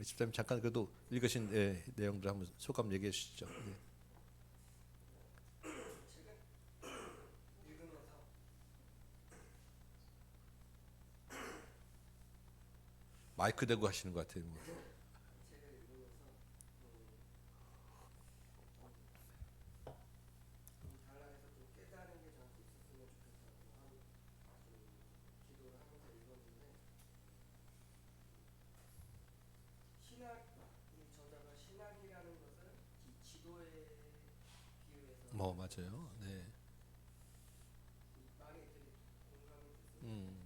집사님 잠깐 그래도 읽으신 내용들 한번 소감 얘기해 주시죠. 예. 마이크 대고 하시는 것 같아요. 뭐. 뭐 맞아요. 네. 음.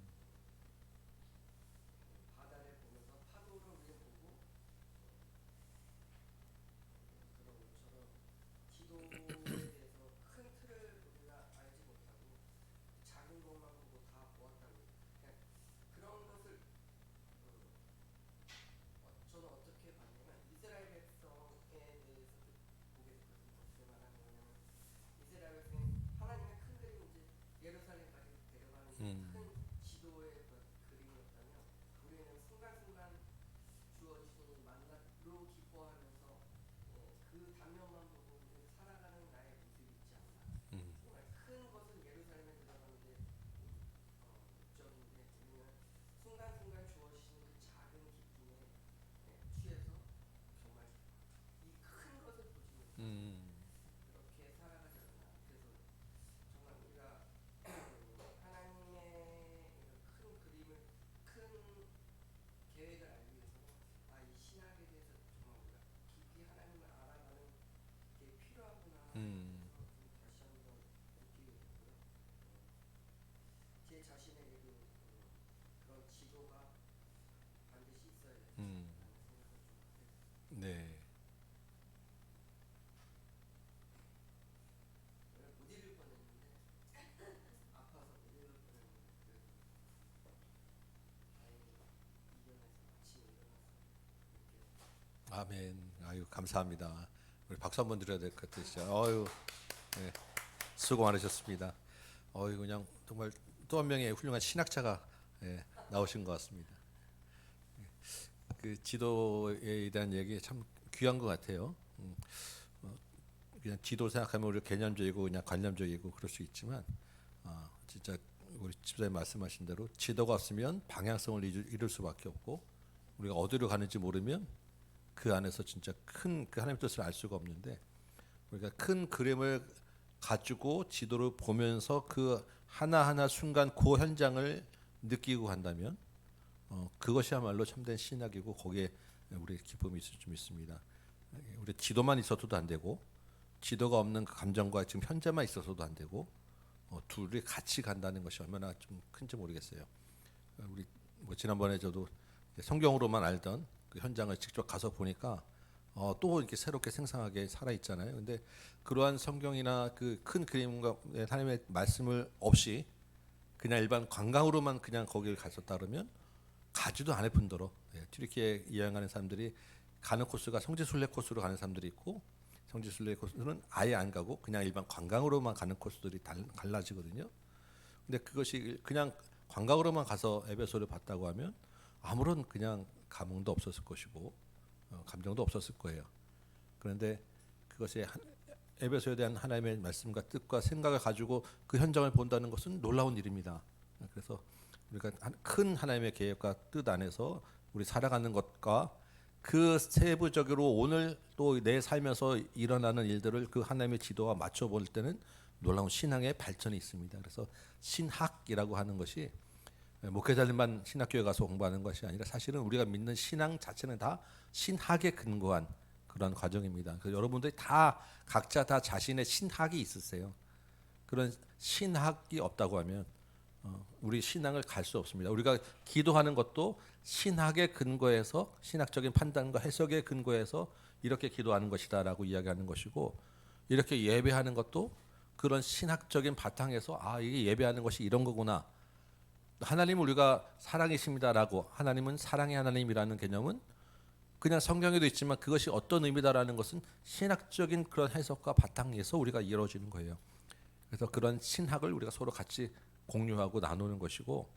음. 음. 음. 음. 음. 네. 아멘. 아유 감사합니다. 우리 박수 한번 드려야 될 것 같으시죠. 어유 네, 수고 많으셨습니다. 어유 그냥 정말 또 한 명의 훌륭한 신학자가 나오신 것 같습니다. 그 지도에 대한 얘기 참 귀한 것 같아요. 그냥 지도 생각하면 우리 개념적이고 그냥 관념적이고 그럴 수 있지만 진짜 우리 집사님 말씀하신 대로 지도가 없으면 방향성을 잃을 수밖에 없고 우리가 어디로 가는지 모르면 그 안에서 진짜 큰 그 하나님의 뜻을 알 수가 없는데 우리가 큰 그림을 가지고 지도를 보면서 그 하나하나 순간 그 현장을 느끼고 간다면 그것이야말로 참된 신학이고 거기에 우리 기쁨이 좀 있습니다. 우리 지도만 있어서도 안 되고 지도가 없는 그 감정과 지금 현재만 있어서도 안 되고 둘이 같이 간다는 것이 얼마나 좀 큰지 모르겠어요. 우리 뭐 지난번에 저도 성경으로만 알던 그 현장을 직접 가서 보니까 또 이렇게 새롭게 생생하게 살아 있잖아요. 근데 그러한 성경이나 그 큰 그림과 하나님의 말씀을 없이 그냥 일반 관광으로만 그냥 거기를 갔었다 그러면 가지도 않을 뿐더러 튀르키예 여행하는 사람들이 가는 코스가 성지순례 코스로 가는 사람들이 있고 성지순례 코스는 아예 안 가고 그냥 일반 관광으로만 가는 코스들이 달라지거든요. 근데 그것이 그냥 관광으로만 가서 에베소를 봤다고 하면 아무런 그냥 감흥도 없었을 것이고 감정도 없었을 거예요. 그런데 그것이 에베소에 대한 하나님의 말씀과 뜻과 생각을 가지고 그 현장을 본다는 것은 놀라운 일입니다. 그래서 우리가 큰 하나님의 계획과 뜻 안에서 우리 살아가는 것과 그 세부적으로 오늘 또 내 삶에서 일어나는 일들을 그 하나님의 지도와 맞춰 볼 때는 놀라운 신앙의 발전이 있습니다. 그래서 신학이라고 하는 것이 목회자들만 신학교에 가서 공부하는 것이 아니라 사실은 우리가 믿는 신앙 자체는 다 신학에 근거한 그런 과정입니다. 그래서 여러분들이 다 각자 다 자신의 신학이 있으세요. 그런 신학이 없다고 하면 우리 신앙을 갈 수 없습니다. 우리가 기도하는 것도 신학의 근거에서 신학적인 판단과 해석의 근거에서 이렇게 기도하는 것이다라고 이야기하는 것이고 이렇게 예배하는 것도 그런 신학적인 바탕에서 이게 예배하는 것이 이런 거구나. 하나님은 우리가 사랑이십니다라고 하나님은 사랑의 하나님이라는 개념은 그냥 성경에도 있지만 그것이 어떤 의미다라는 것은 신학적인 그런 해석과 바탕에서 우리가 이루어지는 거예요. 그래서 그런 신학을 우리가 서로 같이 공유하고 나누는 것이고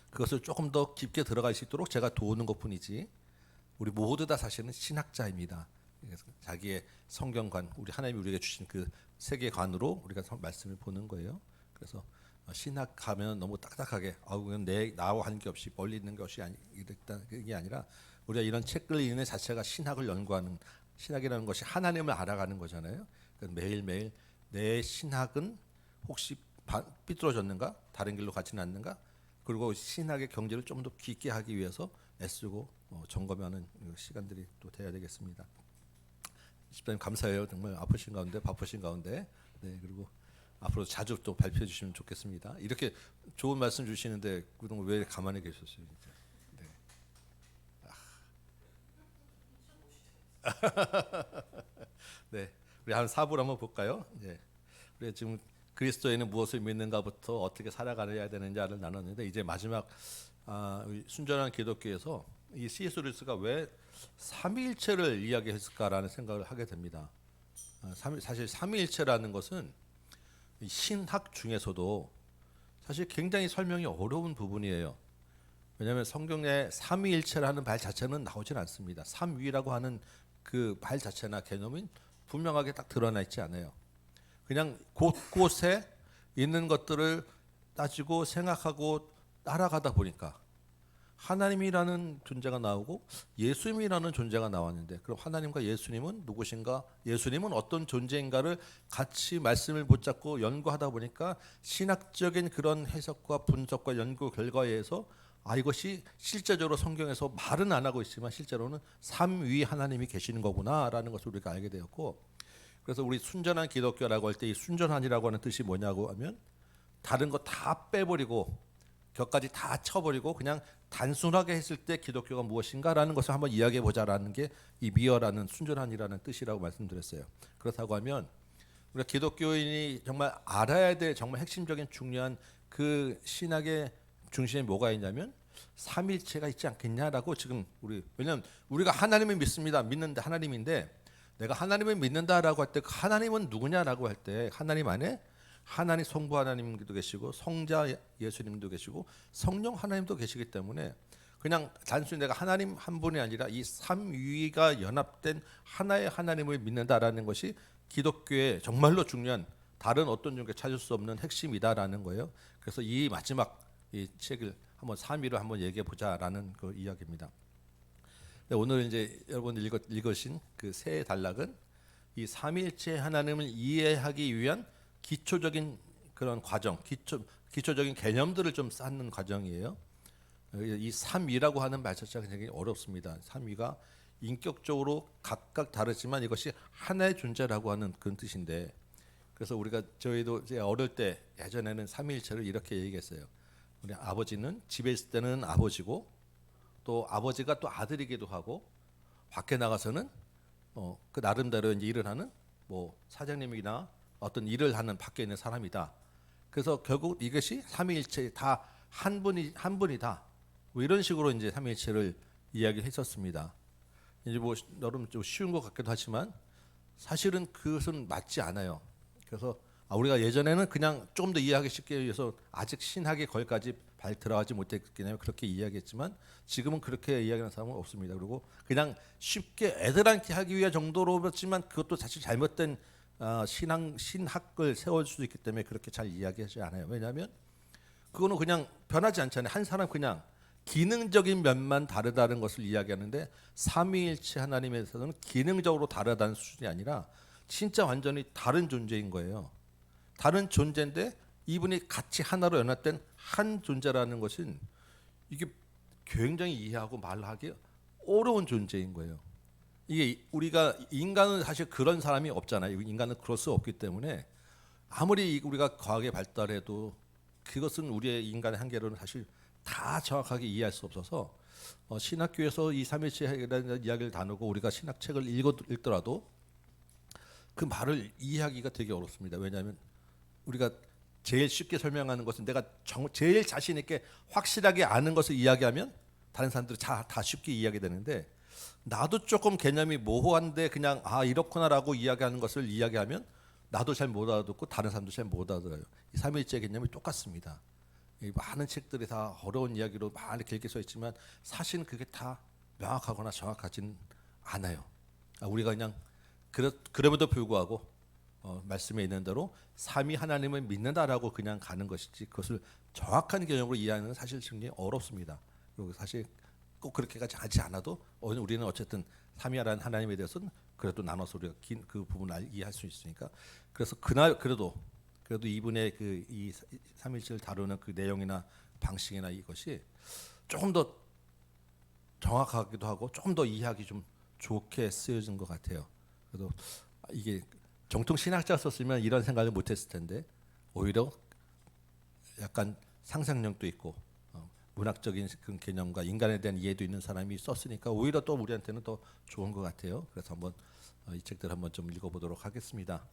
그것을 조금 더 깊게 들어갈 수 있도록 제가 도우는 것뿐이지 우리 모두 다 사실은 신학자입니다. 그래서 자기의 성경관, 우리 하나님이 우리에게 주신 그 세계관으로 우리가 말씀을 보는 거예요. 그래서 신학하면 너무 딱딱하게 그건 나와 하는 게 없이 멀리 있는 것이 이게 아니라 우리가 이런 책을 읽는 자체가 신학을 연구하는, 신학이라는 것이 하나님을 알아가는 거잖아요. 매일매일 내 신학은 혹시 삐뚤어졌는가? 다른 길로 가지는 않는가? 그리고 신학의 경지를 좀 더 깊게 하기 위해서 애쓰고 점검하는 시간들이 또 돼야 되겠습니다. 집사님 감사해요. 정말 아프신 가운데, 바쁘신 가운데, 네, 그리고 앞으로 자주 또 발표해 주시면 좋겠습니다. 이렇게 좋은 말씀 주시는데 그동안 왜 가만히 계셨어요, 진짜? 네, 우리 한 4부를 한번 볼까요? 네, 우리 지금 그리스도에는 무엇을 믿는가부터 어떻게 살아가야 되는지를 나눴는데 이제 마지막 순전한 기독교에서 이 C.S. 루이스가 왜 삼위일체를 이야기했을까라는 생각을 하게 됩니다. 사실 삼위일체라는 것은 신학 중에서도 사실 굉장히 설명이 어려운 부분이에요. 왜냐하면 성경에 삼위일체라는 말 자체는 나오질 않습니다. 삼위라고 하는 그 말 자체나 개념은 분명하게 딱 드러나 있지 않아요. 그냥 곳곳에 있는 것들을 따지고 생각하고 따라가다 보니까 하나님이라는 존재가 나오고 예수님이라는 존재가 나왔는데, 그럼 하나님과 예수님은 누구신가? 예수님은 어떤 존재인가를 같이 말씀을 붙잡고 연구하다 보니까 신학적인 그런 해석과 분석과 연구 결과에 의해서 이것이 실제적으로 성경에서 말은 안 하고 있지만 실제로는 삼위 하나님이 계시는 거구나라는 것을 우리가 알게 되었고, 그래서 우리 순전한 기독교라고 할 때 이 순전한이라고 하는 뜻이 뭐냐고 하면 다른 거 다 빼버리고 격까지 다 쳐버리고 그냥 단순하게 했을 때 기독교가 무엇인가라는 것을 한번 이야기해 보자라는 게 이 미어라는 순전한이라는 뜻이라고 말씀드렸어요. 그렇다고 하면 우리가 기독교인이 정말 알아야 될 정말 핵심적인 중요한 그 신학의 중심에 뭐가 있냐면 삼일체가 있지 않겠냐라고 지금 왜냐면 우리가 하나님을 믿습니다. 믿는데 하나님인데 내가 하나님을 믿는다라고 할 때 그 하나님은 누구냐라고 할 때 하나님 안에 하나님 성부 하나님도 계시고 성자 예수님도 계시고 성령 하나님도 계시기 때문에 그냥 단순히 내가 하나님 한 분이 아니라 이 삼위가 연합된 하나의 하나님을 믿는다라는 것이 기독교의 정말로 중요한 다른 어떤 종교 찾을 수 없는 핵심이다라는 거예요. 그래서 이 마지막 이 책을 한번 삼위를 한번 얘기해 보자라는 그 이야기입니다. 오늘 이제 여러분 읽으신 그 새 단락은 이 삼위일체 하나님을 이해하기 위한 기초적인 그런 과정, 기초적인 개념들을 좀 쌓는 과정이에요. 이 삼위라고 하는 말 자체가 굉장히 어렵습니다. 삼위가 인격적으로 각각 다르지만 이것이 하나의 존재라고 하는 그런 뜻인데, 그래서 저희도 이제 어릴 때 예전에는 삼위일체를 이렇게 얘기했어요. 우리 아버지는 집에 있을 때는 아버지고 또 아버지가 또 아들이기도 하고 밖에 나가서는 그 나름대로 이제 일을 하는 뭐 사장님이나 어떤 일을 하는 밖에 있는 사람이다. 그래서 결국 이것이 삼위일체 다 한 분이다. 뭐 이런 식으로 이제 삼위일체를 이야기했었습니다. 이제 뭐 여러분 좀 쉬운 것 같기도 하지만 사실은 그것은 맞지 않아요. 그래서 우리가 예전에는 그냥 조금 더 이해하기 쉽게 위해서 아직 신학의 거기까지 들어가지 못했기 때문에 그렇게 이야기했지만 지금은 그렇게 이야기하는 사람은 없습니다. 그리고 그냥 쉽게 애들한테 하기 위한 정도로 그렇지만 그것도 사실 잘못된 신학을 세울 수도 있기 때문에 그렇게 잘 이야기하지 않아요. 왜냐하면 그거는 그냥 변하지 않잖아요. 한 사람 그냥 기능적인 면만 다르다는 것을 이야기하는데 삼위일체 하나님에서는 기능적으로 다르다는 수준이 아니라 진짜 완전히 다른 존재인 거예요. 다른 존재인데 이분이 같이 하나로 연합된 한 존재라는 것은 이게 굉장히 이해하고 말하기 어려운 존재인 거예요. 이게 우리가 인간은 사실 그런 사람이 없잖아요. 인간은 그럴 수 없기 때문에 아무리 우리가 과학에 발달해도 그것은 우리의 인간의 한계로는 사실 다 정확하게 이해할 수 없어서 신학교에서 이 삼위일체라는 이야기를 다루고 우리가 신학책을 읽더라도 그 말을 이해하기가 되게 어렵습니다. 왜냐하면 우리가 제일 쉽게 설명하는 것은 내가 제일 자신 있게 확실하게 아는 것을 이야기하면 다른 사람들이 다 쉽게 이야기되는데 나도 조금 개념이 모호한데 그냥 이렇구나라고 이야기하는 것을 이야기하면 나도 잘 못 알아듣고 다른 사람도 잘 못 알아들어요. 이 삼위일체 개념이 똑같습니다. 많은 책들이 다 어려운 이야기로 많이 길게 써 있지만 사실은 그게 다 명확하거나 정확하진 않아요. 우리가 그냥 그럼에도 불구하고 말씀에 있는 대로 삼위 하나님을 믿는다라고 그냥 가는 것이지 그것을 정확한 개념으로 이해하는 건 사실 굉장히 어렵습니다. 그리고 사실 꼭 그렇게까지 하지 않아도 우리는 어쨌든 삼위하라는 하나님에 대해서는 그래도 나눠서 우리가 그 부분을 이해할 수 있으니까 그래서 그날 그래도 이분의 그 이 삼일체를 다루는 그 내용이나 방식이나 이것이 조금 더 정확하기도 하고 조금 더 이해하기 좀 좋게 쓰여진 것 같아요. 그래도 이게 정통 신학자 썼으면 이런 생각을 못했을 텐데 오히려 약간 상상력도 있고 문학적인 그 개념과 인간에 대한 이해도 있는 사람이 썼으니까 오히려 또 우리한테는 더 좋은 것 같아요. 그래서 한번 이 책들 한번 좀 읽어보도록 하겠습니다.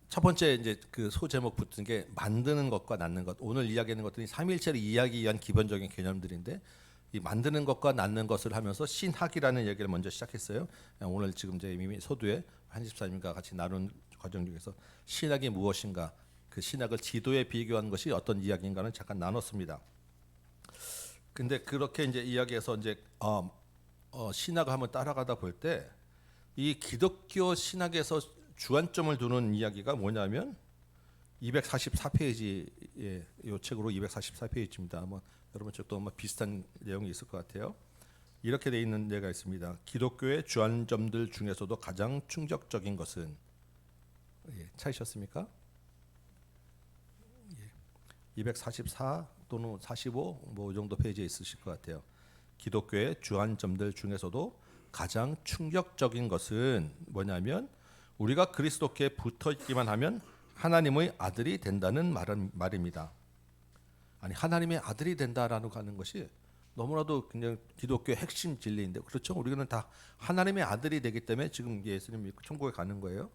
첫 번째 이제 그 소제목 붙은 게 만드는 것과 낳는 것. 오늘 이야기하는 것들이 삼위일체를 이해하기 위한 기본적인 개념들인데 이 만드는 것과 낳는 것을 하면서 신학이라는 얘기를 먼저 시작했어요. 오늘 지금 제 이미 서두에 한집사님과 같이 나눈 과정 중에서 신학이 무엇인가, 그 신학을 지도에 비교한 것이 어떤 이야기인가는 잠깐 나눴습니다. 근데 그렇게 이제 이야기해서 이제 신학을 한번 따라가다 볼 때 이 기독교 신학에서 주안점을 두는 이야기가 뭐냐면 244페이지의 이 책으로 244페이지입니다. 여러분 쪽도 아마 비슷한 내용이 있을 것 같아요. 이렇게 돼 있는 데가 있습니다. 기독교의 주안점들 중에서도 가장 충격적인 것은 찾으셨습니까? 244 또는 45 뭐 이 정도 페이지에 있으실 것 같아요. 기독교의 주안점들 중에서도 가장 충격적인 것은 뭐냐면 우리가 그리스도께 붙어 있기만 하면 하나님의 아들이 된다는 말입니다. 아니 하나님의 아들이 된다라는 것이 너무나도 그냥 기독교의 핵심 진리인데 그렇죠? 우리는 다 하나님의 아들이 되기 때문에 지금 예수님 믿고 천국에 가는 거예요.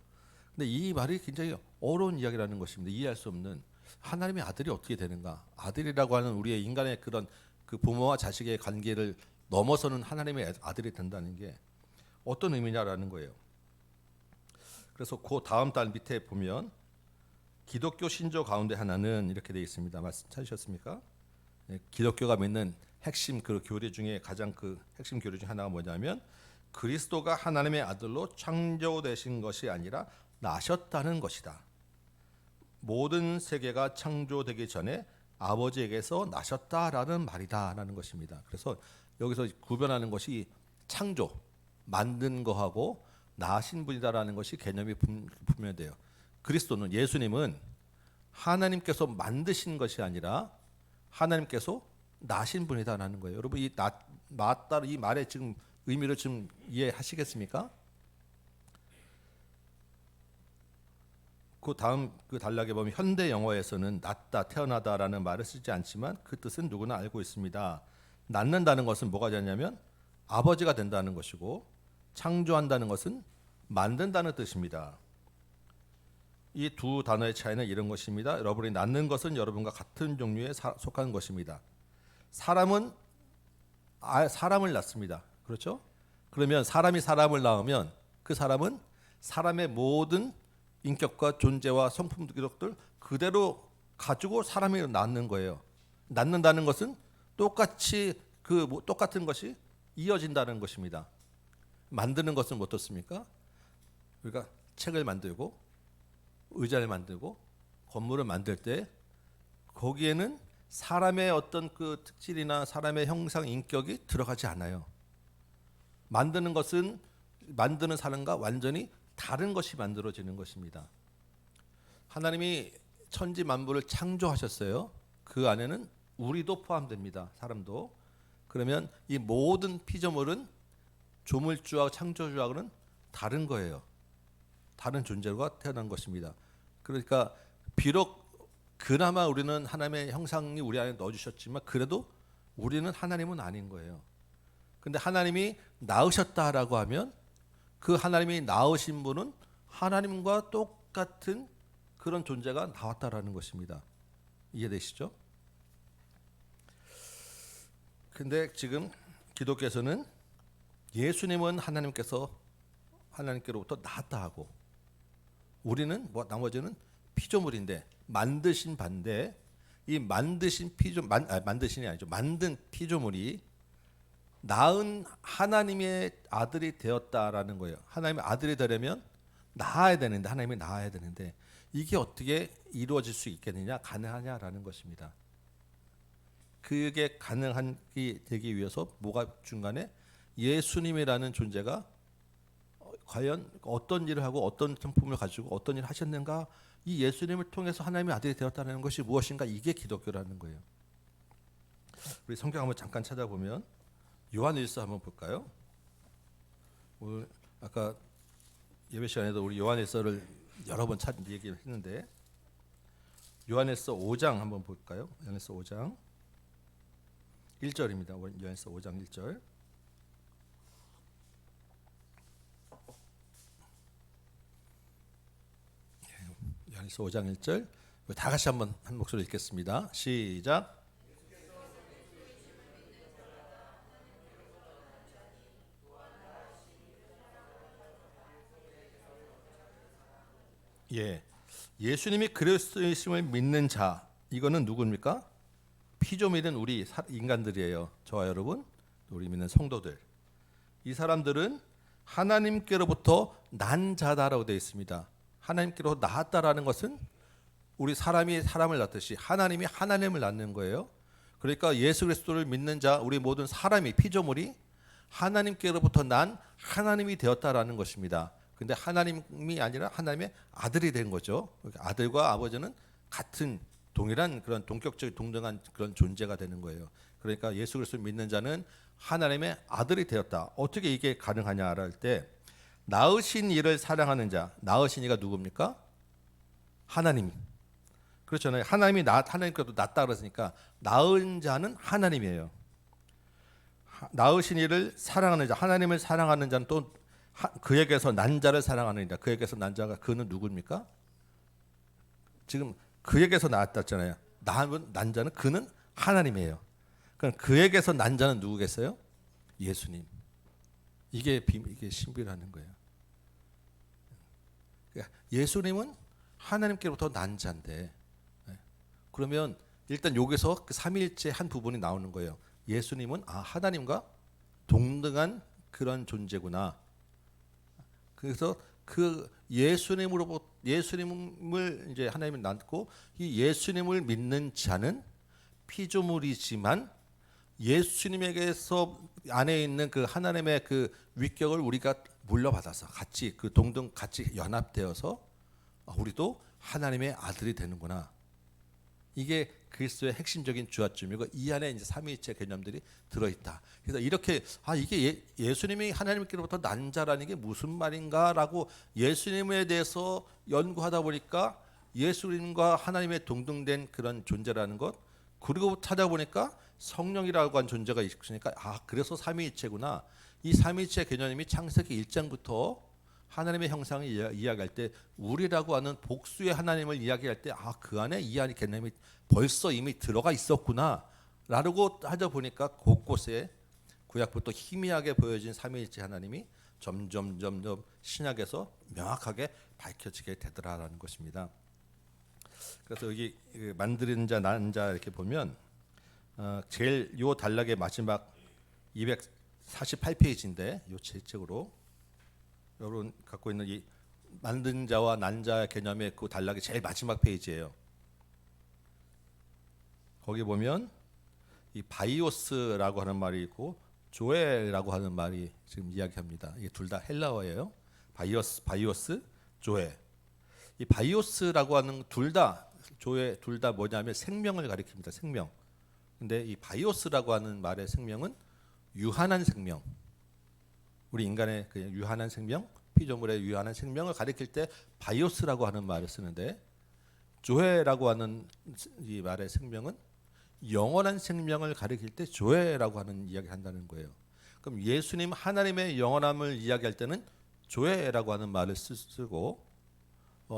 근데 이 말이 굉장히 어려운 이야기라는 것입니다. 이해할 수 없는 하나님의 아들이 어떻게 되는가? 아들이라고 하는 우리의 인간의 그런 그 부모와 자식의 관계를 넘어서는 하나님의 아들이 된다는 게 어떤 의미냐라는 거예요. 그래서 그 다음 달 밑에 보면 기독교 신조 가운데 하나는 이렇게 되어 있습니다. 말씀 찾으셨습니까? 기독교가 믿는 핵심 그 교리 중에 가장 그 핵심 교리 중 하나가 뭐냐면 그리스도가 하나님의 아들로 창조되신 것이 아니라 나셨다는 것이다. 모든 세계가 창조되기 전에 아버지에게서 나셨다라는 말이다라는 것입니다. 그래서 여기서 구별하는 것이 창조, 만든 거하고 나신 분이다라는 것이 개념이 분명해요. 그리스도는 예수님은 하나님께서 만드신 것이 아니라 하나님께서 나신 분이다라는 거예요. 여러분 이 맞다 이 말의 지금 의미를 좀 이해하시겠습니까? 그 다음 그 단락에 보면 현대 영어에서는 낳다, 태어나다라는 말을 쓰지 않지만 그 뜻은 누구나 알고 있습니다. 낳는다는 것은 뭐가 되냐면 아버지가 된다는 것이고 창조한다는 것은 만든다는 뜻입니다. 이 두 단어의 차이는 이런 것입니다. 여러분이 낳는 것은 여러분과 같은 종류에 속한 것입니다. 사람은 사람을 낳습니다. 그렇죠? 그러면 사람이 사람을 낳으면 그 사람은 사람의 모든 인격과 존재와 성품들 그대로 가지고 사람이 낳는 거예요. 낳는다는 것은 똑같이 똑같은 것이 이어진다는 것입니다. 만드는 것은 어떻습니까? 우리가 책을 만들고 의자를 만들고 건물을 만들 때 거기에는 사람의 어떤 그 특질이나 사람의 형상 인격이 들어가지 않아요. 만드는 것은 만드는 사람과 완전히 다른 것이 만들어지는 것입니다. 하나님이 천지 만물을 창조하셨어요. 그 안에는 우리도 포함됩니다. 사람도. 그러면 이 모든 피조물은 조물주와 창조주하고는 다른 거예요. 다른 존재가 태어난 것입니다. 그러니까 비록 그나마 우리는 하나님의 형상이 우리 안에 넣어주셨지만 그래도 우리는 하나님은 아닌 거예요. 근데 하나님이 낳으셨다라고 하면 그 하나님이 낳으신 분은 하나님과 똑같은 그런 존재가 나왔다라는 것입니다. 이해되시죠? 근데 지금 기독교에서는 예수님은 하나님께로부터 나았다 하고 우리는 나머지는 피조물인데 만드신 반대 이 만드신 만드신이 아니죠. 만든 피조물이 낳은 하나님의 아들이 되었다라는 거예요. 하나님의 아들이 되려면 낳아야 되는데, 하나님이 낳아야 되는데 이게 어떻게 이루어질 수 있겠느냐, 가능하냐라는 것입니다. 그게 가능하게 되기 위해서 뭐가 중간에 예수님이라는 존재가 과연 어떤 일을 하고 어떤 성품을 가지고 어떤 일을 하셨는가, 이 예수님을 통해서 하나님의 아들이 되었다는 것이 무엇인가, 이게 기독교라는 거예요. 우리 성경 한번 잠깐 찾아보면 요한일서 한번 볼까요? 오늘 아까 예배 시간에도 우리 요한일서를 여러 번 얘기를 했는데, 요한일서 5장 한번 볼까요? 요한일서 5장 1절입니다. 요한일서 5장 1절. 요한일서 5장 1절. 다 같이 한번 한 목소리로 읽겠습니다. 시작. 예, 예수님이 그리스도이심을 믿는 자, 이거는 누구입니까? 피조물인 우리 인간들이에요. 저와 여러분, 우리 믿는 성도들. 이 사람들은 하나님께로부터 난 자다라고 되어 있습니다. 하나님께로 낳았다라는 것은 우리 사람이 사람을 낳듯이 하나님이 하나님을 낳는 거예요. 그러니까 예수 그리스도를 믿는 자, 우리 모든 사람이, 피조물이 하나님께로부터 난 하나님이 되었다라는 것입니다. 근데 하나님이 아니라 하나님의 아들이 된 거죠. 아들과 아버지는 같은 동일한 그런 동격적 동등한 그런 존재가 되는 거예요. 그러니까 예수 그리스도를 믿는 자는 하나님의 아들이 되었다. 어떻게 이게 가능하냐 할 때, 낳으신 이를 사랑하는 자, 낳으신 이가 누굽니까? 하나님. 그렇잖아요. 하나님께도 낳다 그랬으니까 낳은 자는 하나님이에요. 낳으신 이를 사랑하는 자, 하나님을 사랑하는 자는 또 그에게서 난 자를 사랑하는 자, 그에게서 난 자가 그는 누구입니까? 지금 그에게서 나왔다잖아요. 난 자는 그는 하나님이에요. 그럼 그에게서 난 자는 누구겠어요? 예수님. 이게 신비라는 거예요. 예수님은 하나님께로부터 난 자인데, 그러면 일단 여기서 그 삼위일체 한 부분이 나오는 거예요. 예수님은 하나님과 동등한 그런 존재구나. 그래서 그 예수님을 이제 하나님이 낳고, 이 예수님을 믿는 자는 피조물이지만 예수님에게서 안에 있는 그 하나님의 그 위격을 우리가 물려받아서 같이 그 동등 같이 연합되어서 우리도 하나님의 아들이 되는구나. 이게 그리스도의 핵심적인 주어점이고, 이 안에 이제 삼위일체 개념들이 들어있다. 그래서 이렇게 이게 예수님이 하나님께로부터 난 자라는 게 무슨 말인가라고 예수님에 대해서 연구하다 보니까 예수님과 하나님의 동등된 그런 존재라는 것, 그리고 찾아보니까 성령이라고 한 존재가 있으니까 그래서 삼위일체구나. 이 삼위일체 개념이 창세기 1장부터 하나님의 형상을 이야기할 때, 우리라고 하는 복수의 하나님을 이야기할 때 그 안에 이 안의 개념이 벌써 이미 들어가 있었구나 라고 하다 보니까 곳곳에 구약부터 희미하게 보여진 삼위일체 하나님이 점점 신약에서 명확하게 밝혀지게 되더라라는 것입니다. 그래서 여기 만드는 자, 낳은 자 이렇게 보면 제일 요 단락의 마지막 248페이지인데, 요 책으로 여러분 갖고 있는 이 만든 자와 난 자의 개념의 그 단락이 제일 마지막 페이지예요. 거기 보면 이 바이오스라고 하는 말이 있고 조에라고 하는 말이 지금 이야기합니다. 이게 둘 다 헬라어예요. 바이오스, 조에. 이 바이오스라고 하는 조에 둘 다 뭐냐면 생명을 가리킵니다. 생명. 근데 이 바이오스라고 하는 말의 생명은 유한한 생명. 우리 인간의 그 유한한 생명, 피조물의 유한한 생명을 가리킬 때 바이오스라고 하는 말을 쓰는데, 조에라고 하는 이 말의 생명은 영원한 생명을 가리킬 때 조에라고 하는 이야기를 한다는 거예요. 그럼 예수님 하나님의 영원함을 이야기할 때는 조에라고 하는 말을 쓰고,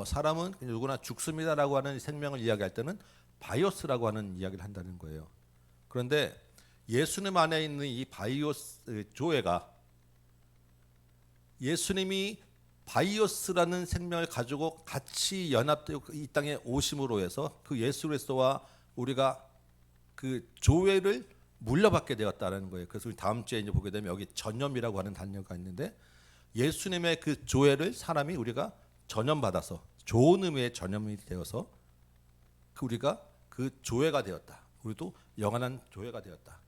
사람은 누구나 죽습니다라고 하는 생명을 이야기할 때는 바이오스라고 하는 이야기를 한다는 거예요. 그런데 예수님 안에 있는 이 바이오스, 조에가 예수님이 바이오스라는 생명을 가지고 같이 연합되고 이 땅에 오심으로 해서 그 예수 그리스도와 우리가 그 조회를 물려받게 되었다는 거예요. 그래서 우리 다음 주에 이제 보게 되면 여기 전염이라고 하는 단어가 있는데 예수님의 그 조회를 사람이 우리가 전염받아서 좋은 의미의 전염이 되어서 우리가 그 조회가 되었다. 우리도 영원한 조회가 되었다.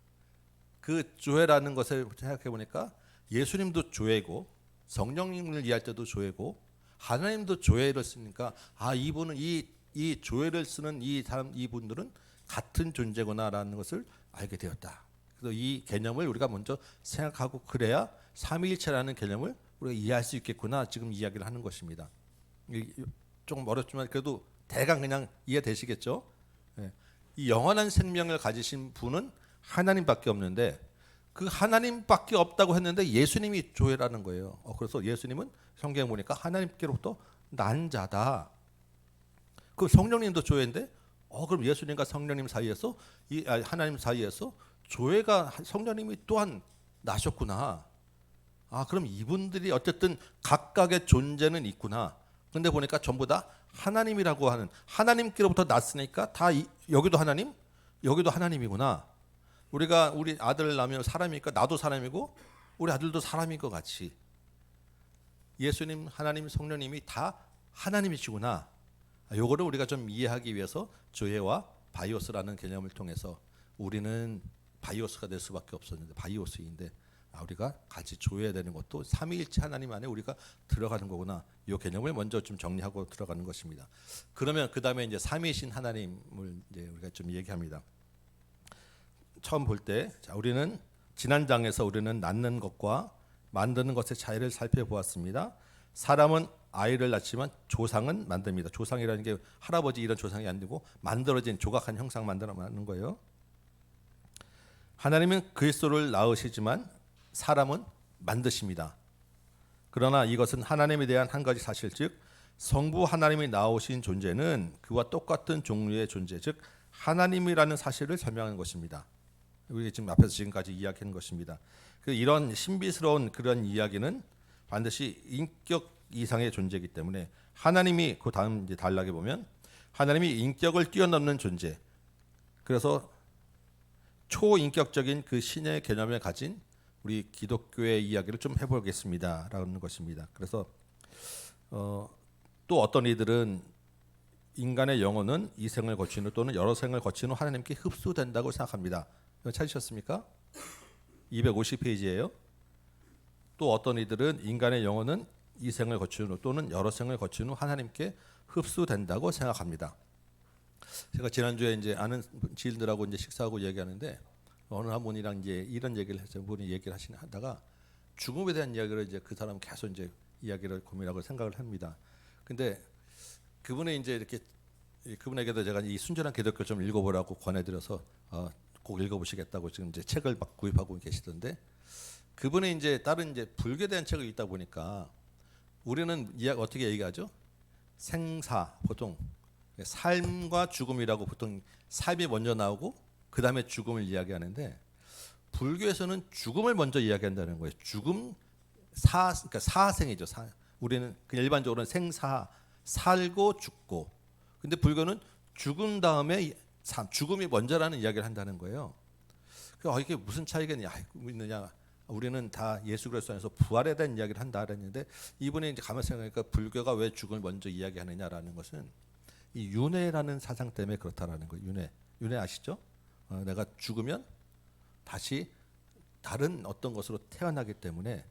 그 조회라는 것을 생각해 보니까 예수님도 조회고 성령님을 이해할 때도 조회고 하나님도 조회를 쓰니까 이분은 이 조회를 쓰는 이 사람 이분들은 같은 존재구나라는 것을 알게 되었다. 그래서 이 개념을 우리가 먼저 생각하고 그래야 삼위일체라는 개념을 우리가 이해할 수 있겠구나 지금 이야기를 하는 것입니다. 조금 어렵지만 그래도 대강 그냥 이해되시겠죠? 이 영원한 생명을 가지신 분은 하나님밖에 없는데 그 하나님밖에 없다고 했는데 예수님이 조회라는 거예요. 그래서 예수님은 성경에 보니까 하나님께로부터 난 자다. 그럼 성령님도 조회인데 그럼 예수님과 성령님 사이에서 하나님 사이에서 조회가 성령님이 또한 나셨구나. 그럼 이분들이 어쨌든 각각의 존재는 있구나. 근데 보니까 전부 다 하나님이라고 하는 하나님께로부터 났으니까 다 여기도 하나님, 여기도 하나님이구나. 우리 아들 낳으면 사람이니까 나도 사람이고 우리 아들도 사람인 것 같이 예수님, 하나님, 성령님이 다 하나님이시구나. 요거를 우리가 좀 이해하기 위해서 조회와 바이오스라는 개념을 통해서 우리는 바이오스가 될 수밖에 없었는데 바이오스인데 우리가 같이 조회해야 되는 것도 삼위일체 하나님 안에 우리가 들어가는 거구나. 이 개념을 먼저 좀 정리하고 들어가는 것입니다. 그러면 그 다음에 이제 삼위이신 하나님을 이제 우리가 좀 얘기합니다. 처음 볼 때, 우리는 지난 장에서 우리는 낳는 것과 만드는 것의 차이를 살펴보았습니다. 사람은 아이를 낳지만 조상은 만듭니다. 조상이라는 게 할아버지 이런 조상이 아니고 만들어진 조각한 형상 만드는 거예요. 하나님은 그리스도를 낳으시지만 사람은 만드십니다. 그러나 이것은 하나님에 대한 한 가지 사실, 즉 성부 하나님이 나오신 존재는 그와 똑같은 종류의 존재, 즉 하나님이라는 사실을 설명하는 것입니다. 우리 지금 앞에서 지금까지 이야기한 것입니다. 이런 신비스러운 그런 이야기는 반드시 인격 이상의 존재이기 때문에 하나님이 그 다음 이제 단락에 보면 하나님이 인격을 뛰어넘는 존재. 그래서 초인격적인 그 신의 개념을 가진 우리 기독교의 이야기를 좀 해보겠습니다라는 것입니다. 그래서 또 어떤 이들은 인간의 영혼은 이 생을 거친 후 또는 여러 생을 거친 후 하나님께 흡수된다고 생각합니다. 찾으셨습니까? 250페이지예요. 또 어떤 이들은 인간의 영혼은 이 생을 거친 후 또는 여러 생을 거친 후 하나님께 흡수된다고 생각합니다. 제가 지난주에 이제 아는 지인들하고 이제 식사하고 얘기하는데 어느 한 분이랑 이제 이런 얘기를 했어요. 분이 얘기를 하다가 죽음에 대한 이야기를 이제 그 사람 계속 이제 이야기를 고민하고 생각을 합니다. 근데 그분이 이제 이렇게 그분에게도 제가 이 순전한 기독교 좀 읽어보라고 권해드려서 꼭 읽어보시겠다고 지금 이제 책을 막 구입하고 계시던데 그분이 이제 다른 이제 불교에 대한 책을 읽다 보니까 우리는 어떻게 얘기하죠? 생사 보통 삶과 죽음이라고 보통 삶이 먼저 나오고 그 다음에 죽음을 이야기하는데 불교에서는 죽음을 먼저 이야기한다는 거예요. 죽음 그러니까 사생이죠. 우리는 그냥 일반적으로는 생사 살고 죽고. 근데 불교는 죽은 다음에 죽음이 먼저라는 이야기를 한다는 거예요. 이게 무슨 차이가 있느냐? 우리는 다 예수 그리스도 안에서 부활에 대한 이야기를 한다 그랬는데 이분이 이제 가만히 생각하니까 불교가 왜 죽음을 먼저 이야기하느냐라는 것은 이 윤회라는 사상 때문에 그렇다라는 거예요. 윤회 아시죠? 내가 죽으면 다시 다른 어떤 것으로 태어나기 때문에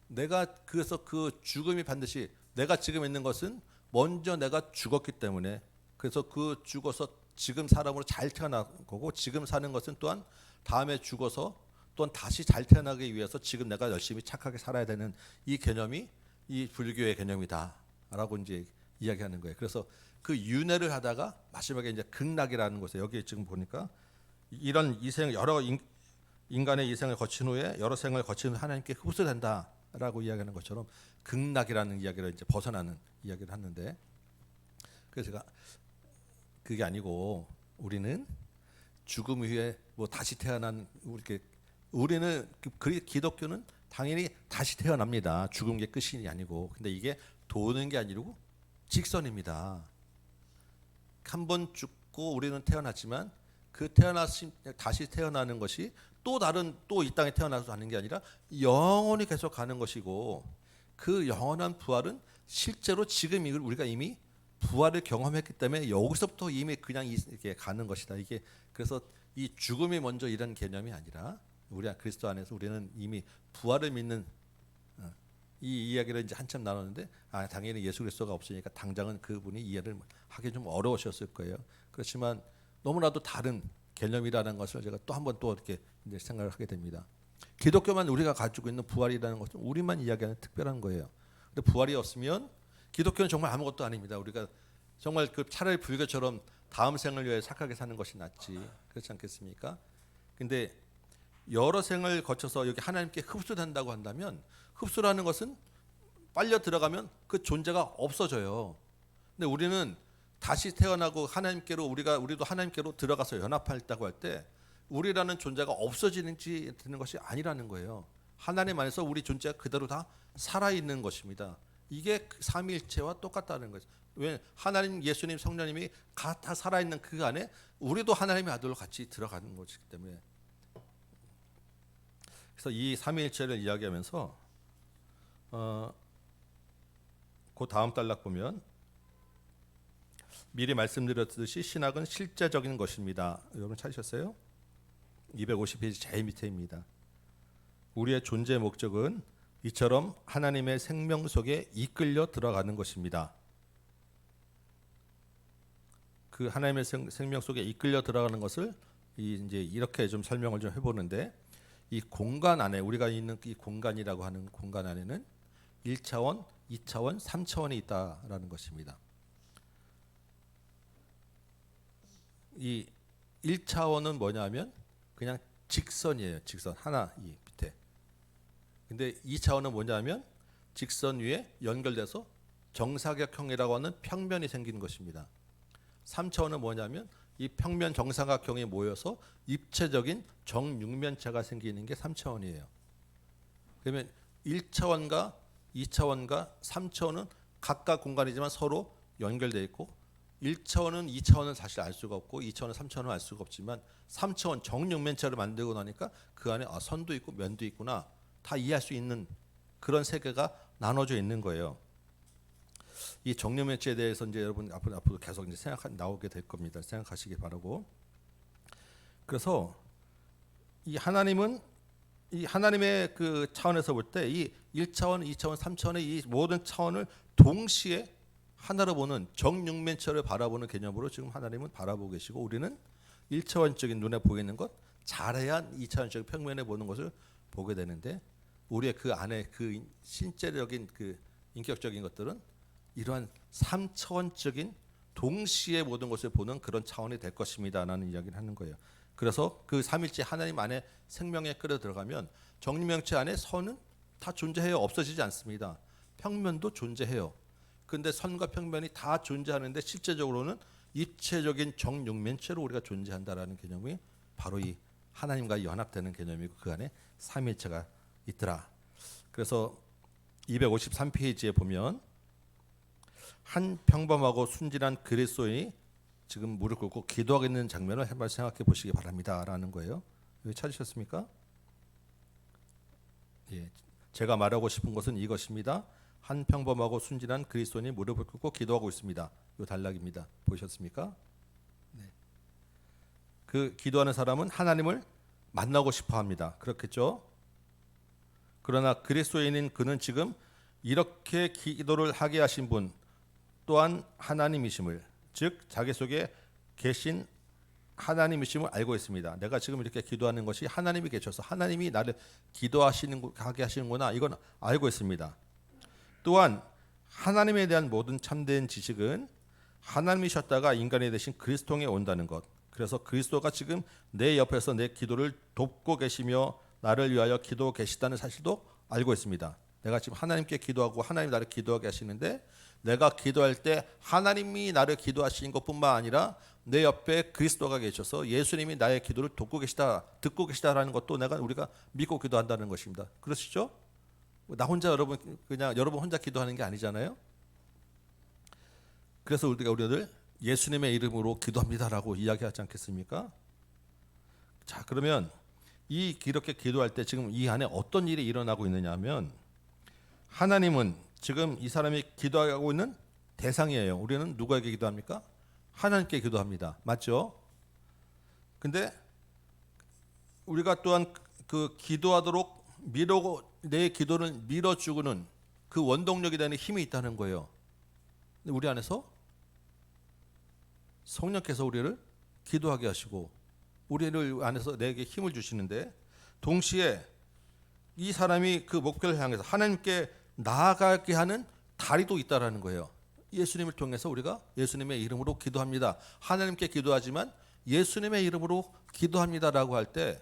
내가 그래서 그 죽음이 반드시 내가 지금 있는 것은 먼저 내가 죽었기 때문에 그래서 그 죽어서 지금 사람으로 잘 태어난 거고 지금 사는 것은 또한 다음에 죽어서 또한 다시 잘 태어나기 위해서 지금 내가 열심히 착하게 살아야 되는 이 개념이 이 불교의 개념이다라고 이제 이야기하는 거예요. 그래서 그 윤회를 하다가 마지막에 이제 극락이라는 곳에 여기 지금 보니까 이런 이생 여러 인간의 이생을 거친 후에 여러 생을 거친 후 하나님께 흡수된다라고 이야기하는 것처럼 극락이라는 이야기를 이제 벗어나는 이야기를 하는데 그래서 제가 그게 아니고 우리는 죽음 후에 뭐 다시 태어난 우리는 기독교는 당연히 다시 태어납니다. 죽은 게 끝이 아니고 근데 이게 도는 게 아니고 직선입니다. 한 번 죽고 우리는 태어났지만 다시 태어나는 것이 또 다른 또 이 땅에 태어나서 가는 게 아니라 영원히 계속 가는 것이고, 그 영원한 부활은 실제로 지금 우리가 이미 부활을 경험했기 때문에 여기서부터 이미 그냥 이렇게 가는 것이다. 이게 그래서 이 죽음이 먼저 이런 개념이 아니라 우리 그리스도 안에서 우리는 이미 부활을 믿는, 이 이야기를 이제 한참 나눴는데, 당연히 예수 그리스도가 없으니까 당장은 그분이 이해를 하기 좀 어려우셨을 거예요. 그렇지만 너무나도 다른 개념이라는 것을 제가 또 한 번 또 이렇게 이제 생각을 하게 됩니다. 기독교만 우리가 가지고 있는 부활이라는 것은 우리만 이야기하는 특별한 거예요. 근데 부활이 없으면 기독교는 정말 아무것도 아닙니다. 우리가 정말 그 차라리 불교처럼 다음 생을 위해 착하게 사는 것이 낫지, 그렇지 않겠습니까? 근데 여러 생을 거쳐서 여기 하나님께 흡수된다고 한다면, 흡수라는 것은 빨려 들어가면 그 존재가 없어져요. 근데 우리는 다시 태어나고 하나님께로 우리도 하나님께로 들어가서 연합했다고 할 때 우리라는 존재가 없어지는지 되는 것이 아니라는 거예요. 하나님 안에서 우리 존재가 그대로 다 살아 있는 것입니다. 이게 삼위일체와 똑같다는 거죠. 왜 하나님, 예수님, 성령님이 다 살아 있는 그 안에 우리도 하나님의 아들로 같이 들어가는 것이기 때문에. 그래서 이 삼위일체를 이야기하면서 그 다음 단락 보면 미리 말씀드렸듯이 신학은 실제적인 것입니다. 여러분 찾으셨어요? 250페이지 제일 밑에입니다. 우리의 존재 목적은 이처럼 하나님의 생명 속에 이끌려 들어가는 것입니다. 그 하나님의 생명 속에 이끌려 들어가는 것을 이제 이렇게 좀 설명을 좀 해보는데, 이 공간 안에 우리가 있는 이 공간이라고 하는 공간 안에는 1차원, 2차원, 3차원이 있다라는 것입니다. 이 1차원은 뭐냐면 그냥 직선이에요. 직선 하나 이 밑에. 근데 2차원은 뭐냐면 직선 위에 연결돼서 정사각형이라고 하는 평면이 생긴 것입니다. 3차원은 뭐냐면 이 평면 정사각형이 모여서 입체적인 정육면체가 생기는 게 3차원이에요. 그러면 1차원과 2차원과 3차원은 각각 공간이지만 서로 연결되어 있고, 1차원은 2차원은 사실 알 수가 없고 2차원은 3차원은 알 수가 없지만 3차원 정육면체를 만들고 나니까 그 안에 선도 있고 면도 있구나 다 이해할 수 있는 그런 세계가 나눠져 있는 거예요. 이 정육면체에 대해서 이제 여러분 앞으로 계속 이제 나오게 될 겁니다. 생각하시기 바라고. 그래서 이 하나님은 이 하나님의 그 차원에서 볼 때 이 1차원, 2차원, 3차원의 이 모든 차원을 동시에 하나로 보는 정육면체를 바라보는 개념으로 지금 하나님은 바라보고 계시고, 우리는 1차원적인 눈에 보이는 것, 자세한 2차원적인 평면에 보는 것을 보게 되는데, 우리의 그 안에 그 신체적인 그 인격적인 것들은 이러한 3차원적인 동시에 모든 것을 보는 그런 차원이 될 것입니다라는 이야기를 하는 거예요. 그래서 그 삼일째 하나님 안에 생명에 끌어 들어가면 정육면체 안에 선은 다 존재해요. 없어지지 않습니다. 평면도 존재해요. 근데 선과 평면이 다 존재하는데 실제적으로는 입체적인 정육면체로 우리가 존재한다라는 개념이 바로 이 하나님과 연합되는 개념이고, 그 안에 삼위일체가 있더라. 그래서 253페이지에 보면 한 평범하고 순진한 그리스도인이 지금 무릎 꿇고 기도하고 있는 장면을 한번 생각해 보시기 바랍니다라는 거예요. 여기 찾으셨습니까? 예, 제가 말하고 싶은 것은 이것입니다. 한 평범하고 순진한 그리스도인이 무릎을 꿇고 기도하고 있습니다. 이 단락입니다. 보셨습니까? 네. 그 기도하는 사람은 하나님을 만나고 싶어 합니다. 그렇겠죠? 그러나 그리스도인인 그는 지금 이렇게 기도를 하게 하신 분 또한 하나님이심을, 즉 자기 속에 계신 하나님이심을 알고 있습니다. 내가 지금 이렇게 기도하는 것이 하나님이 계셔서 하나님이 나를 하게 하시는구나, 이건 알고 있습니다. 또한 하나님에 대한 모든 참된 지식은 하나님이셨다가 인간이 되신 그리스도에 온다는 것, 그래서 그리스도가 지금 내 옆에서 내 기도를 돕고 계시며 나를 위하여 기도하고 계시다는 사실도 알고 있습니다. 내가 지금 하나님께 기도하고 하나님 나를 기도하게 하시는데, 내가 기도할 때 하나님이 나를 기도하시는 것뿐만 아니라 내 옆에 그리스도가 계셔서 예수님이 나의 기도를 돕고 계시다, 듣고 계시다라는 것도 우리가 믿고 기도한다는 것입니다. 그러시죠? 나 혼자 그냥 여러분 혼자 기도하는 게 아니잖아요. 그래서 우리들 예수님의 이름으로 기도합니다라고 이야기하지 않겠습니까? 자, 그러면 이렇게 기도할 때 지금 이 안에 어떤 일이 일어나고 있느냐면, 하나님은 지금 이 사람이 기도하고 있는 대상이에요. 우리는 누구에게 기도합니까? 하나님께 기도합니다. 맞죠? 근데 우리가 또한 그 기도하도록 내 기도를 밀어주고는 그 원동력이 되는 힘이 있다는 거예요. 근데 우리 안에서 성령께서 우리를 기도하게 하시고 우리를 안에서 내게 힘을 주시는데, 동시에 이 사람이 그 목표를 향해서 하나님께 나아가게 하는 다리도 있다라는 거예요. 예수님을 통해서 우리가 예수님의 이름으로 기도합니다. 하나님께 기도하지만 예수님의 이름으로 기도합니다라고 할 때,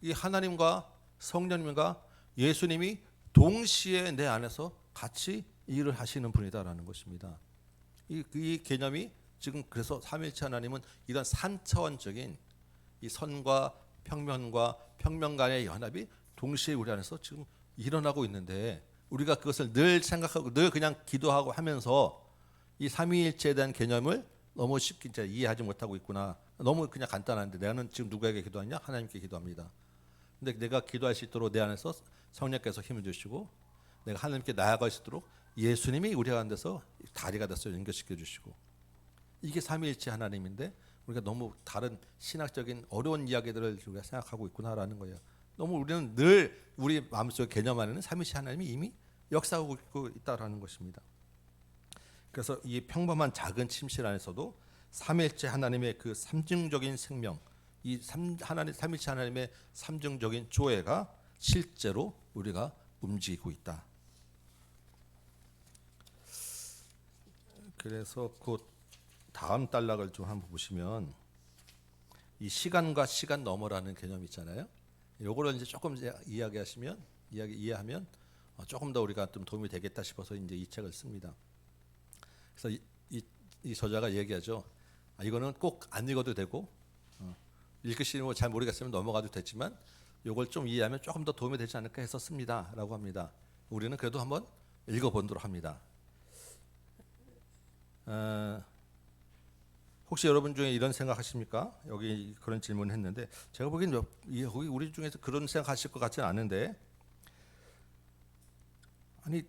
이 하나님과 성령님과 예수님이 동시에 내 안에서 같이 일을 하시는 분이다라는 것입니다. 이 개념이 지금, 그래서 삼위일체 하나님은 이런 산차원적인 이 선과 평면과 평면 간의 연합이 동시에 우리 안에서 지금 일어나고 있는데, 우리가 그것을 늘 생각하고 늘 그냥 기도하고 하면서 이 삼위일체에 대한 개념을 너무 쉽게 이제 이해하지 못하고 있구나. 너무 그냥 간단한데, 나는 지금 누구에게 기도하냐? 하나님께 기도합니다. 근데 내가 기도할 수 있도록 내 안에서 성령께서 힘을 주시고, 내가 하나님께 나아갈 수 있도록 예수님이 우리 가운데서 다리가 돼서 연결시켜 주시고, 이게 삼위일체 하나님인데 우리가 너무 다른 신학적인 어려운 이야기들을 우리가 생각하고 있구나라는 거예요. 너무 우리는 늘 우리 마음속 개념 안에는 삼위일체 하나님이 이미 역사하고 있다라는 것입니다. 그래서 이 평범한 작은 침실 안에서도 삼위일체 하나님의 그 삼중적인 생명, 삼위일체 하나님의 삼중적인 조회가 실제로 우리가 움직이고 있다. 그래서 그 다음 단락을 좀 한번 보시면, 이 시간과 시간 너머라는 개념이 있잖아요. 요거를 이제 조금 이해하면 조금 더 우리가 좀 도움이 되겠다 싶어서 이제 이 책을 씁니다. 그래서 이 저자가 얘기하죠. 이거는 꼭 안 읽어도 되고, 읽으시는 거 잘 모르겠으면 넘어가도 됐지만 요걸 좀 이해하면 조금 더 도움이 되지 않을까 해서 씁니다라고 합니다. 우리는 그래도 한번 읽어보도록 합니다. 혹시 여러분 중에 이런 생각하십니까? 여기 그런 질문을 했는데, 제가 보기엔 우리 중에서 그런 생각하실 것 같지는 않은데, 아니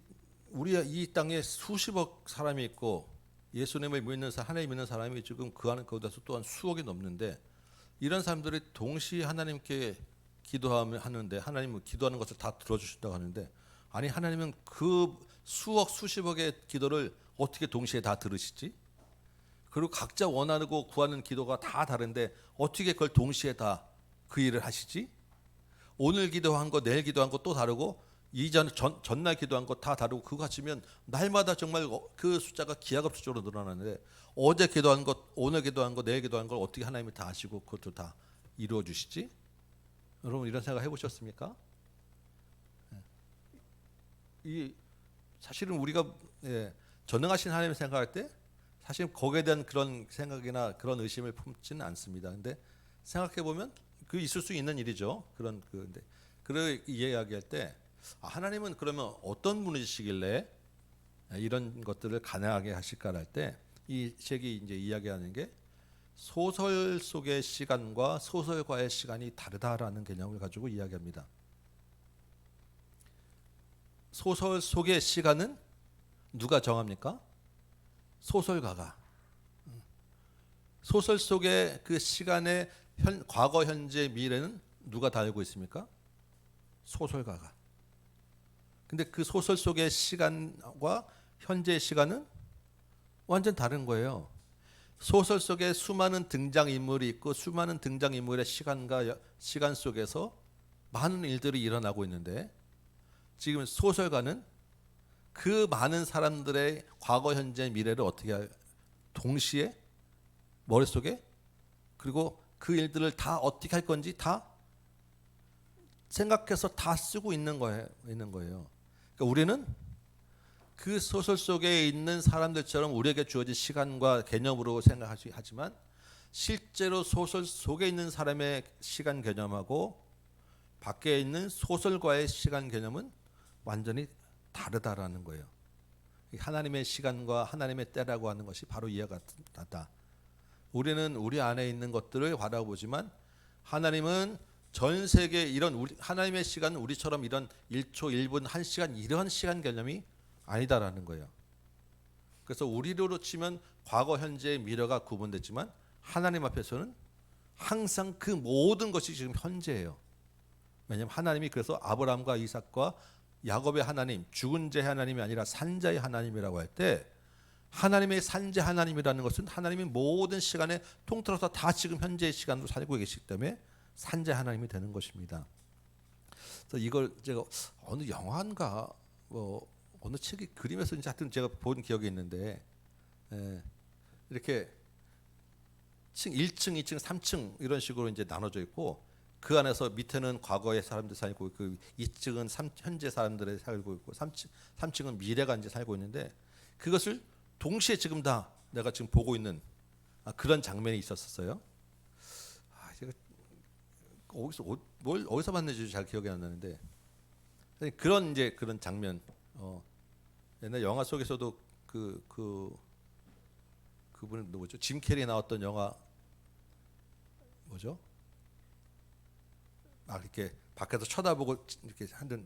우리 이 땅에 수십억 사람이 있고 예수님을 믿는 사람, 하나님 믿는 사람이 지금 그 안에 거기서 또한 수억이 넘는데, 이런 사람들이 동시에 하나님께 기도하는데, 하나님은 기도하는 것을 다 들어주신다고 하는데, 아니 하나님은 그 수억 수십억의 기도를 어떻게 동시에 다 들으시지? 그리고 각자 원하고 구하는 기도가 다 다른데 어떻게 그걸 동시에 다 그 일을 하시지? 오늘 기도한 거, 내일 기도한 거 또 다르고, 전날 기도한 거 다 다르고, 그거 같으면 날마다 정말 그 숫자가 기하급수적으로 늘어나는데, 어제 기도한 것, 오늘 기도한 거, 내일 기도한 걸 어떻게 하나님이 다 아시고 그것도 다 이루어 주시지? 여러분 이런 생각 해보셨습니까? 이 사실은 우리가 전능하신 하나님을 생각할 때 사실 거기에 대한 그런 생각이나 그런 의심을 품지는 않습니다. 근데 생각해 보면 그 있을 수 있는 일이죠. 근데 이야기할 때, 하나님은 그러면 어떤 분이시길래 이런 것들을 가능하게 하실까 할 때, 이 책이 이제 이야기하는 게 소설 속의 시간과 소설과의 시간이 다르다라는 개념을 가지고 이야기합니다. 소설 속의 시간은 누가 정합니까? 소설가가. 소설 속의 그 시간의 과거, 현재, 미래는 누가 다 알고 있습니까? 소설가가. 근데 그 소설 속의 시간과 현재의 시간은 완전 다른 거예요. 소설 속에 수많은 등장인물이 있고, 수많은 등장인물의 시간 속에서 많은 일들이 일어나고 있는데, 지금 소설가는 그 많은 사람들의 과거, 현재, 미래를 어떻게 동시에 머릿속에, 그리고 그 일들을 다 어떻게 할 건지 다 생각해서 다 쓰고 있는 거예요. 그러니까 우리는 그 소설 속에 있는 사람들처럼 우리에게 주어진 시간과 개념으로 생각하지만, 실제로 소설 속에 있는 사람의 시간 개념하고 밖에 있는 소설과의 시간 개념은 완전히 다르다라는 거예요. 하나님의 시간과 하나님의 때라고 하는 것이 바로 이해가 된다. 우리는 우리 안에 있는 것들을 바라보지만, 하나님은 전 세계 이런 하나님의 시간은 우리처럼 이런 1초, 1분, 1시간 이런 시간 개념이 아니다라는 거예요. 그래서 우리로 치면 과거, 현재, 미래가 구분됐지만 하나님 앞에서는 항상 그 모든 것이 지금 현재예요. 왜냐하면 하나님이 그래서 아브라함과 이삭과 야곱의 하나님, 죽은 자의 하나님이 아니라 산자의 하나님이라고 할 때 하나님의 산자 하나님이라는 것은 하나님이 모든 시간에 통틀어서 다 지금 현재의 시간으로 살고 계시기 때문에 산자 하나님이 되는 것입니다. 그래서 이걸 제가 어느 영화인가 뭐 어느 책이 그림에서 이제 하여튼 제가 본 기억이 있는데 이렇게 1층, 2층, 3층 이런 식으로 이제 나눠져 있고 그 안에서 밑에는 과거의 사람들 살고 그 2층은 현재 사람들이 살고 있고 3층은 미래가 이제 살고 있는데 그것을 동시에 지금 다 내가 지금 보고 있는 그런 장면이 있었어요. 제가 어디서 봤는지 잘 기억이 안 나는데 그런 이제 그런 장면 옛날 영화 속에서도 그분은 누구죠? 짐 캐리 나왔던 영화 뭐죠? 막 이렇게 밖에서 쳐다보고 이렇게 하는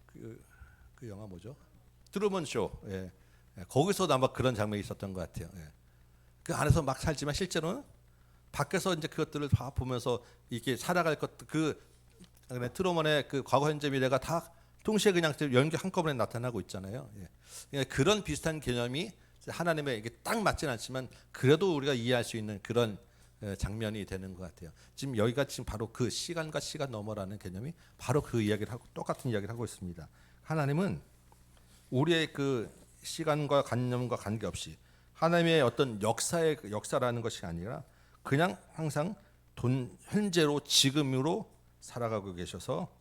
그 영화 뭐죠? 트루먼 쇼. 예. 거기서도 아마 그런 장면이 있었던 것 같아요. 예. 그 안에서 막 살지만 실제로는 밖에서 이제 그것들을 다 보면서 이렇게 살아갈 것 트루먼의 그 과거, 현재, 미래가 다 동시에 그냥 연기 한꺼번에 나타나고 있잖아요. 예. 그런 비슷한 개념이 하나님의 이게 딱 맞지는 않지만 그래도 우리가 이해할 수 있는 그런 장면이 되는 것 같아요. 지금 여기가 지금 바로 그 시간과 시간 너머라는 개념이 바로 그 이야기를 하고 똑같은 이야기를 하고 있습니다. 하나님은 우리의 그 시간과 관념과 관계없이 하나님의 어떤 역사라는 것이 아니라 그냥 항상 현재로 지금으로 살아가고 계셔서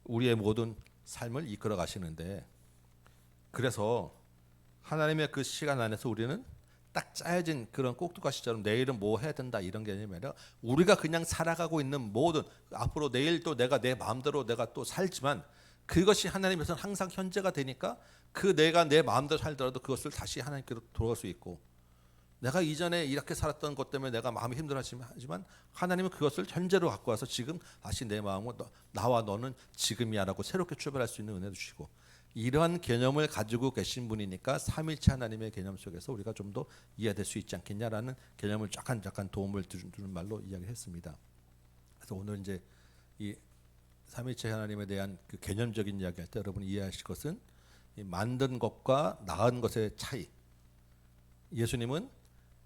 우리의 모든 삶을 이끌어 가시는데 그래서 하나님의 그 시간 안에서 우리는 딱 짜여진 그런 꼭두가시처럼 내일은 뭐 해야 된다 이런 개념이 아니라 우리가 그냥 살아가고 있는 모든 앞으로 내일 또 내가 내 마음대로 내가 또 살지만 그것이 하나님에서는 항상 현재가 되니까 그 내가 내 마음대로 살더라도 그것을 다시 하나님께로 돌아갈 수 있고 내가 이전에 이렇게 살았던 것 때문에 내가 마음이 힘들어하지만 하나님은 그것을 현재로 갖고 와서 지금 다시 내 마음을 나와 너는 지금이야라고 새롭게 출발할 수 있는 은혜도 주시고 이러한 개념을 가지고 계신 분이니까 삼일체 하나님의 개념 속에서 우리가 좀 더 이해될 수 있지 않겠냐라는 개념을 약간 도움을 주는 말로 이야기했습니다. 그래서 오늘 이제 이 삼일체 하나님에 대한 그 개념적인 이야기할 때 여러분이 이해하실 것은 이 만든 것과 낳은 것의 차이. 예수님은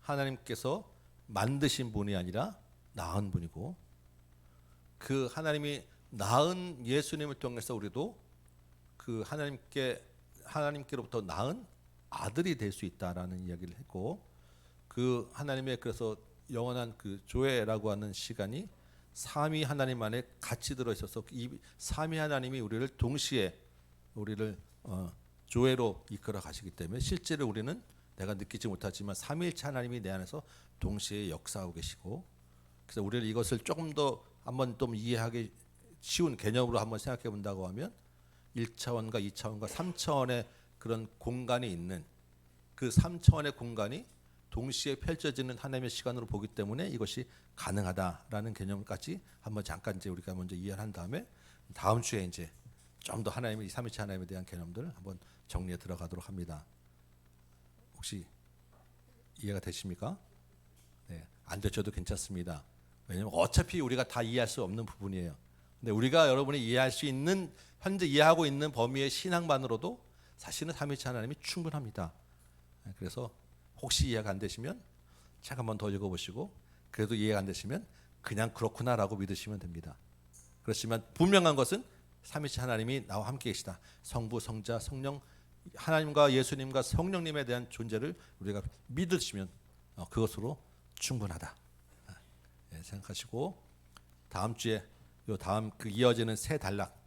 하나님께서 만드신 분이 아니라 낳은 분이고 그 하나님이 낳은 예수님을 통해서 우리도 그 하나님께로부터 낳은 아들이 될 수 있다라는 이야기를 했고 그 하나님의 그래서 영원한 그 조회라고 하는 시간이 삼위 하나님 안에 같이 들어 있어서 이 삼위 하나님이 우리를 동시에 우리를 조회로 이끌어 가시기 때문에 실제로 우리는 내가 느끼지 못하지만 삼위일체 하나님이 내 안에서 동시에 역사하고 계시고 그래서 우리를 이것을 조금 더 한번 좀 이해하기 쉬운 개념으로 한번 생각해 본다고 하면 1차원과 2차원과 3차원의 그런 공간이 있는 그 3차원의 공간이 동시에 펼쳐지는 하나님의 시간으로 보기 때문에 이것이 가능하다라는 개념까지 한번 잠깐 이제 우리가 먼저 이해를 한 다음에 다음 주에 이제 좀 더 하나님의 삼위일체 하나님에 대한 개념들을 한번 정리해 들어가도록 합니다. 혹시 이해가 되십니까? 네, 안 되셔도 괜찮습니다. 왜냐하면 어차피 우리가 다 이해할 수 없는 부분이에요. 근데 우리가 여러분이 이해할 수 있는 현재 이해하고 있는 범위의 신앙만으로도 사실은 삼위일체 하나님이 충분합니다. 그래서 혹시 이해가 안 되시면 책 한번 더 읽어보시고 그래도 이해가 안 되시면 그냥 그렇구나라고 믿으시면 됩니다. 그렇지만 분명한 것은 삼위일체 하나님이 나와 함께 계시다. 성부, 성자, 성령 하나님과 예수님과 성령님에 대한 존재를 우리가 믿으시면 그것으로 충분하다 생각하시고 다음 주에 요 다음 그 이어지는 세 단락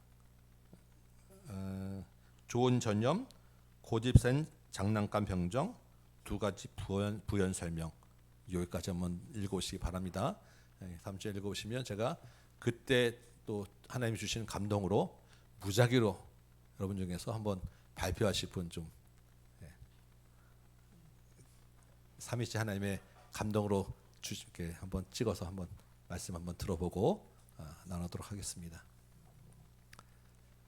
좋은 전념, 고집센 장난감 병정, 두 가지 부연 설명 여기까지 한번 읽어오시기 바랍니다. 다음 주에 읽어오시면 제가 그때 또 하나님이 주시는 감동으로 무작위로 여러분 중에서 한번 발표하실 분 좀 삼위일체 하나님의 감동으로 이렇게 한번 찍어서 한번 말씀 한번 들어보고 나누도록 하겠습니다.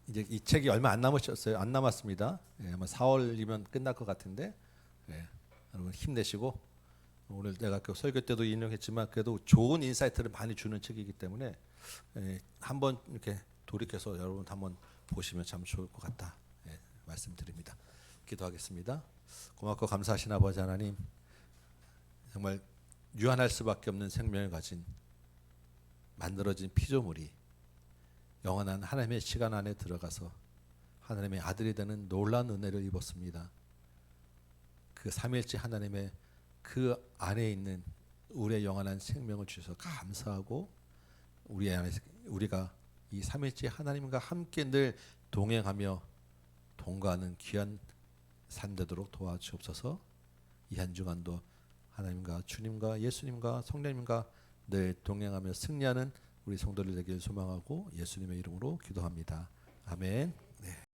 이제 이 책이 얼마 안 남으셨어요. 안 남았습니다. 예, 아마 4월이면 끝날 것 같은데 여러분 힘내시고 오늘 내가 그 설교 때도 인용했지만 그래도 좋은 인사이트를 많이 주는 책이기 때문에 한번 이렇게 돌이켜서 여러분 한번 보시면 참 좋을 것 같다 말씀드립니다. 기도하겠습니다. 고맙고 감사하신 아버지 하나님, 정말 유한할 수밖에 없는 생명을 가진 만들어진 피조물이 영원한 하나님의 시간 안에 들어가서 하나님의 아들이 되는 놀라운 은혜를 입었습니다. 그 삼일째 하나님의 그 안에 있는 우리의 영원한 생명을 주셔서 감사하고 우리가 이 삼일째 하나님과 함께 늘 동행하며 동거하는 귀한 삶 되도록 도와주옵소서. 이 한 주간도 하나님과 주님과 예수님과 성령님과 늘 동행하며 승리하는 우리 성도들 되길 소망하고 예수님의 이름으로 기도합니다. 아멘.